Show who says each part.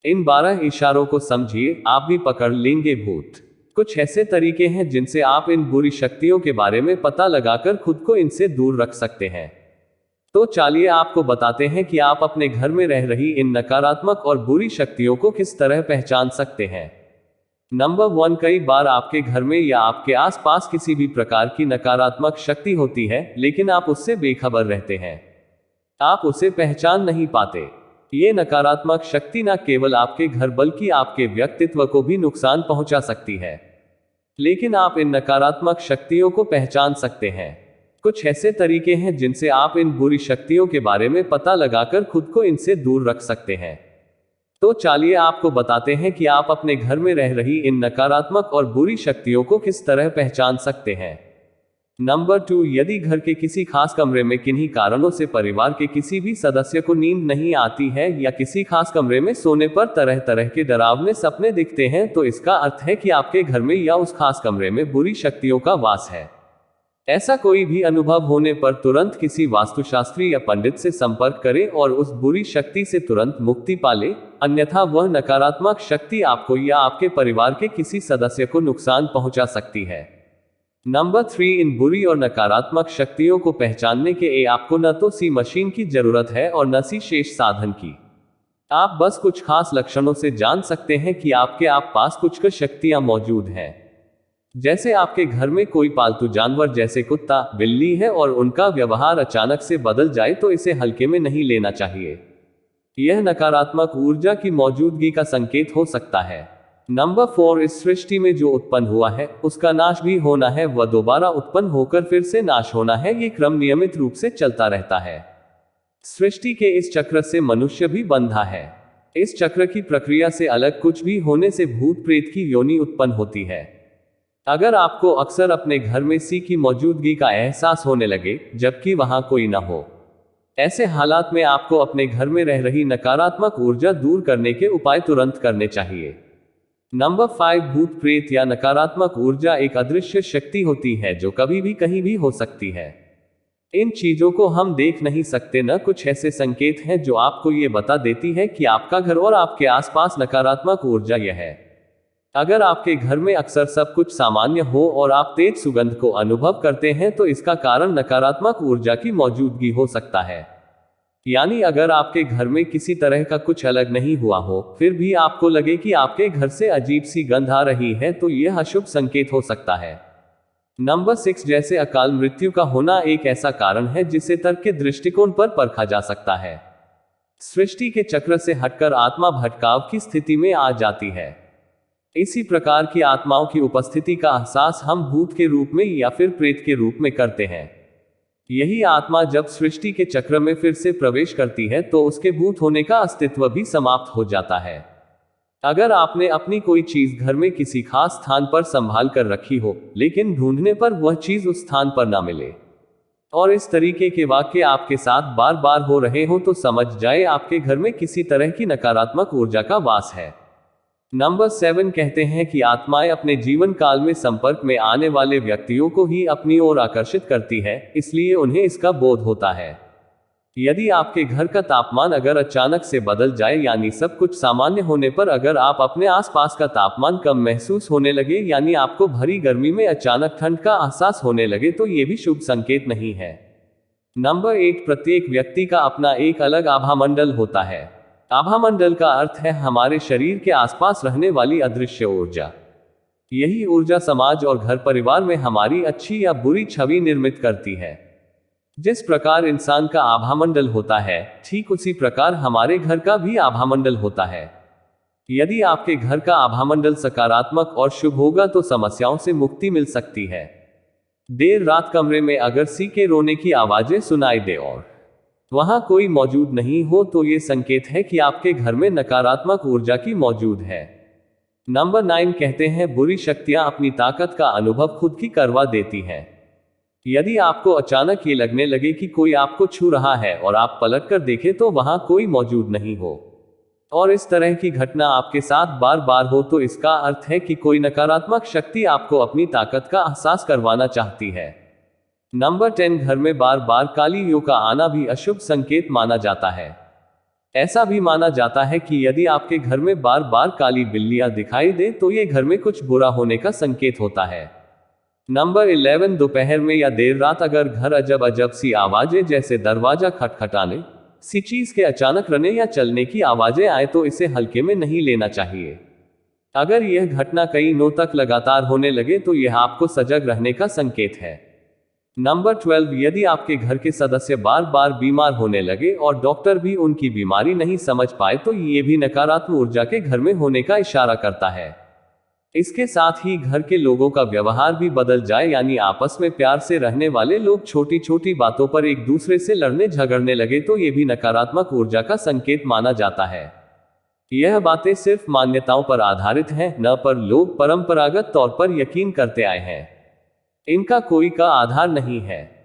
Speaker 1: इन 12 इशारों को समझिए, आप भी पकड़ लेंगे भूत। कुछ ऐसे तरीके हैं जिनसे आप इन बुरी शक्तियों के बारे में पता लगाकर खुद को इनसे दूर रख सकते हैं। तो चलिए आपको बताते हैं कि आप अपने घर में रह रही इन नकारात्मक और बुरी शक्तियों को किस तरह पहचान सकते हैं। नंबर 1, कई बार आपके घर में या आपके आसपास किसी भी प्रकार की नकारात्मक शक्ति होती है, लेकिन आप उससे बेखबर रहते हैं। आप उसे पहचान नहीं पाते। ये नकारात्मक शक्ति न केवल आपके घर बल्कि आपके व्यक्तित्व को भी नुकसान पहुंचा सकती है। लेकिन आप इन नकारात्मक शक्तियों को पहचान सकते हैं। कुछ ऐसे तरीके हैं जिनसे आप इन बुरी शक्तियों के बारे में पता लगाकर खुद को इनसे दूर रख सकते हैं। तो चलिए आपको बताते हैं कि आप अपने घर में रह रही इन नकारात्मक और बुरी शक्तियों को किस तरह पहचान सकते हैं। नंबर 2, यदि घर के किसी खास कमरे में किन्हीं कारणों से परिवार के किसी भी सदस्य को नींद नहीं आती है या किसी खास कमरे में सोने पर तरह तरह के डरावने सपने दिखते हैं, तो इसका अर्थ है कि आपके घर में या उस खास कमरे में बुरी शक्तियों का वास है। ऐसा कोई भी अनुभव होने पर तुरंत किसी वास्तुशास्त्री या पंडित से संपर्क करें और उस बुरी शक्ति से तुरंत मुक्ति पाले, अन्यथा वह नकारात्मक शक्ति आपको या आपके परिवार के किसी सदस्य को नुकसान पहुंचा सकती है। नंबर 3, इन बुरी और नकारात्मक शक्तियों को पहचानने के आपको न तो सी मशीन की जरूरत है और न सी शेष साधन की। आप बस कुछ खास लक्षणों से जान सकते हैं कि आपके पास कुछ शक्तियां मौजूद हैं। जैसे आपके घर में कोई पालतू जानवर जैसे कुत्ता, बिल्ली है और उनका व्यवहार अचानक से बदल जाए तो इसे हल्के में नहीं लेना चाहिए। यह नकारात्मक ऊर्जा की मौजूदगी का संकेत हो सकता है। नंबर 4, इस सृष्टि में जो उत्पन्न हुआ है उसका नाश भी होना है, वह दोबारा उत्पन्न होकर फिर से नाश होना है। ये क्रम नियमित रूप से चलता रहता है। सृष्टि के इस चक्र से मनुष्य भी बंधा है। इस चक्र की प्रक्रिया से अलग कुछ भी होने से भूत प्रेत की योनि उत्पन्न होती है। अगर आपको अक्सर अपने घर में सी की मौजूदगी का एहसास होने लगे जबकि वहां कोई न हो, ऐसे हालात में आपको अपने घर में रह रही नकारात्मक ऊर्जा दूर करने के उपाय तुरंत करने चाहिए। नंबर 5, भूत प्रेत या नकारात्मक ऊर्जा एक अदृश्य शक्ति होती है जो कभी भी कहीं भी हो सकती है। इन चीजों को हम देख नहीं सकते, न कुछ ऐसे संकेत हैं जो आपको ये बता देती है कि आपका घर और आपके आसपास नकारात्मक ऊर्जा यह है। अगर आपके घर में अक्सर सब कुछ सामान्य हो और आप तेज सुगंध को अनुभव करते हैं तो इसका कारण नकारात्मक ऊर्जा की मौजूदगी हो सकता है। यानी अगर आपके घर में किसी तरह का कुछ अलग नहीं हुआ हो, फिर भी आपको लगे कि आपके घर से अजीब सी गंध आ रही है, तो यह अशुभ संकेत हो सकता है। नंबर 6, जैसे अकाल मृत्यु का होना एक ऐसा कारण है जिसे तर्क के दृष्टिकोण पर परखा जा सकता है। सृष्टि के चक्र से हटकर आत्मा भटकाव की स्थिति में आ जाती है। इसी प्रकार की आत्माओं की उपस्थिति का एहसास हम भूत के रूप में या फिर प्रेत के रूप में करते हैं। यही आत्मा जब सृष्टि के चक्र में फिर से प्रवेश करती है तो उसके भूत होने का अस्तित्व भी समाप्त हो जाता है। अगर आपने अपनी कोई चीज घर में किसी खास स्थान पर संभाल कर रखी हो, लेकिन ढूंढने पर वह चीज उस स्थान पर ना मिले, और इस तरीके के वाक्य आपके साथ बार बार हो रहे हो, तो समझ जाए आपके घर में किसी तरह की नकारात्मक ऊर्जा का वास है। नंबर 7 कहते हैं कि आत्माएं अपने जीवन काल में संपर्क में आने वाले व्यक्तियों को ही अपनी ओर आकर्षित करती है, इसलिए उन्हें इसका बोध होता है। यदि आपके घर का तापमान अगर अचानक से बदल जाए, यानी सब कुछ सामान्य होने पर अगर आप अपने आसपास का तापमान कम महसूस होने लगे, यानी आपको भरी गर्मी में अचानक ठंड का एहसास होने लगे, तो ये भी शुभ संकेत नहीं है। नंबर 8, प्रत्येक व्यक्ति का अपना एक अलग आभामंडल होता है। आभामंडल का अर्थ है हमारे शरीर के आसपास रहने वाली अदृश्य ऊर्जा। यही ऊर्जा समाज और घर परिवार में हमारी अच्छी या बुरी छवि निर्मित करती है। जिस प्रकार इंसान का आभामंडल होता है, ठीक उसी प्रकार हमारे घर का भी आभामंडल होता है। यदि आपके घर का आभामंडल सकारात्मक और शुभ होगा तो समस्याओं से मुक्ति मिल सकती है। देर रात कमरे में अगर सी के रोने की आवाजें सुनाई दे और वहां कोई मौजूद नहीं हो, तो ये संकेत है कि आपके घर में नकारात्मक ऊर्जा की मौजूद है। नंबर 9 कहते हैं बुरी शक्तियां अपनी ताकत का अनुभव खुद की करवा देती हैं। यदि आपको अचानक ये लगने लगे कि कोई आपको छू रहा है और आप पलटकर देखें तो वहां कोई मौजूद नहीं हो, और इस तरह की घटना आपके साथ बार बार हो, तो इसका अर्थ है कि कोई नकारात्मक शक्ति आपको अपनी ताकत का एहसास करवाना चाहती है। नंबर 10, घर में बार बार काली यों का आना भी अशुभ संकेत माना जाता है। ऐसा भी माना जाता है कि यदि आपके घर में बार बार काली बिल्लियां दिखाई दे तो ये घर में कुछ बुरा होने का संकेत होता है। नंबर 11, दोपहर में या देर रात अगर घर अजब अजब सी आवाजें जैसे दरवाजा खटखटाने सी चीज के अचानक रने या चलने की आवाजें आए तो इसे हल्के में नहीं लेना चाहिए। अगर यह घटना कई दिनों तक लगातार होने लगे तो यह आपको सजग रहने का संकेत है। नंबर 12, यदि आपके घर के सदस्य बार बार बीमार होने लगे और डॉक्टर भी उनकी बीमारी नहीं समझ पाए तो ये भी नकारात्मक ऊर्जा के घर में होने का इशारा करता है। इसके साथ ही घर के लोगों का व्यवहार भी बदल जाए, यानी आपस में प्यार से रहने वाले लोग छोटी छोटी बातों पर एक दूसरे से लड़ने झगड़ने लगे तो ये भी नकारात्मक ऊर्जा का संकेत माना जाता है। यह बातें सिर्फ मान्यताओं पर आधारित हैं, न पर लोग परंपरागत तौर पर यकीन करते आए हैं। इनका कोई का आधार नहीं है।